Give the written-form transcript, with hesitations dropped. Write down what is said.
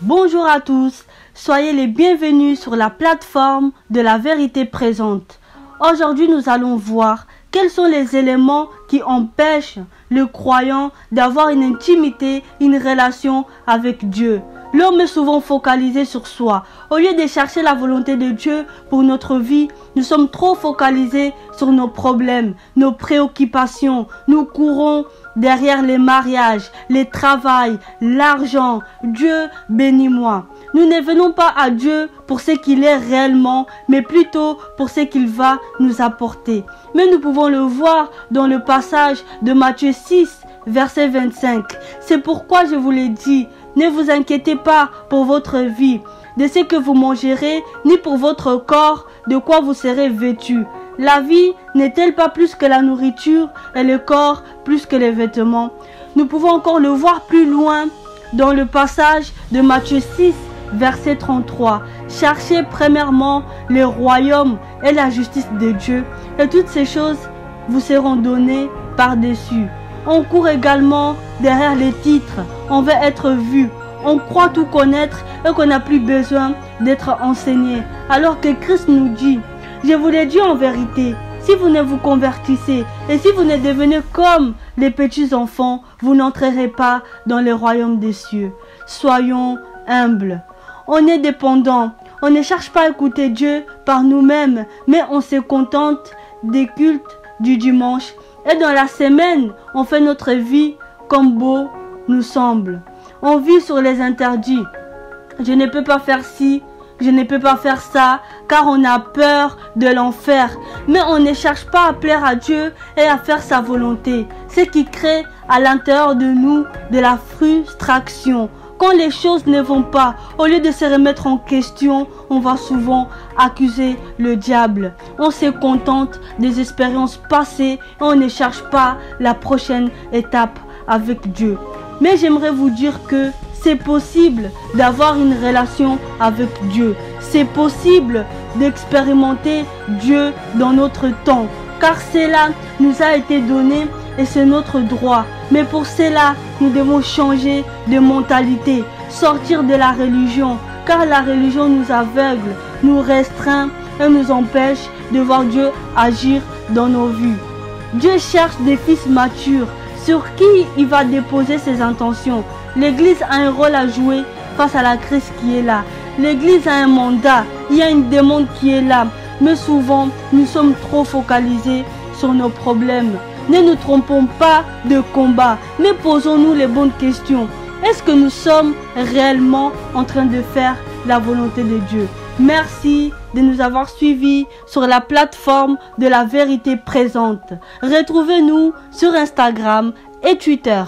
Bonjour à tous, soyez les bienvenus sur la plateforme de la vérité présente. Aujourd'hui, nous allons voir quels sont les éléments qui empêchent le croyant d'avoir une intimité, une relation avec Dieu. L'homme est souvent focalisé sur soi. Au lieu de chercher la volonté de Dieu pour notre vie, nous sommes trop focalisés sur nos problèmes, nos préoccupations. Nous courons derrière les mariages, les travails, l'argent. Dieu, bénis-moi. Nous ne venons pas à Dieu pour ce qu'il est réellement, mais plutôt pour ce qu'il va nous apporter. Mais nous pouvons le voir dans le passage de Matthieu 6, verset 25. C'est pourquoi je vous l'ai dit, ne vous inquiétez pas pour votre vie, de ce que vous mangerez, ni pour votre corps, de quoi vous serez vêtus. La vie n'est-elle pas plus que la nourriture et le corps plus que les vêtements? Nous pouvons encore le voir plus loin dans le passage de Matthieu 6, verset 33. Cherchez premièrement le royaume et la justice de Dieu, et toutes ces choses vous seront données par-dessus. On court également derrière les titres, on veut être vu, on croit tout connaître et qu'on n'a plus besoin d'être enseigné. Alors que Christ nous dit, je vous l'ai dit en vérité, si vous ne vous convertissez et si vous ne devenez comme les petits enfants, vous n'entrerez pas dans le royaume des cieux. Soyons humbles. On est dépendant. On ne cherche pas à écouter Dieu par nous-mêmes, mais on se contente des cultes du dimanche. Et dans la semaine, on fait notre vie comme beau nous semble. On vit sur les interdits. Je ne peux pas faire ci, je ne peux pas faire ça, car on a peur de l'enfer. Mais on ne cherche pas à plaire à Dieu et à faire sa volonté. Ce qui crée à l'intérieur de nous de la frustration. Quand les choses ne vont pas, au lieu de se remettre en question, on va souvent accuser le diable. On se contente des expériences passées et on ne cherche pas la prochaine étape avec Dieu. Mais j'aimerais vous dire que c'est possible d'avoir une relation avec Dieu. C'est possible d'expérimenter Dieu dans notre temps, car cela nous a été donné et c'est notre droit. Mais pour cela, nous devons changer de mentalité, sortir de la religion, car la religion nous aveugle, nous restreint et nous empêche de voir Dieu agir dans nos vies. Dieu cherche des fils matures, sur qui il va déposer ses intentions. L'Église a un rôle à jouer face à la crise qui est là. L'Église a un mandat, il y a une demande qui est là. Mais souvent, nous sommes trop focalisés sur nos problèmes. Ne nous trompons pas de combat, mais posons-nous les bonnes questions. Est-ce que nous sommes réellement en train de faire la volonté de Dieu? Merci de nous avoir suivis sur la plateforme de la vérité présente. Retrouvez-nous sur Instagram et Twitter.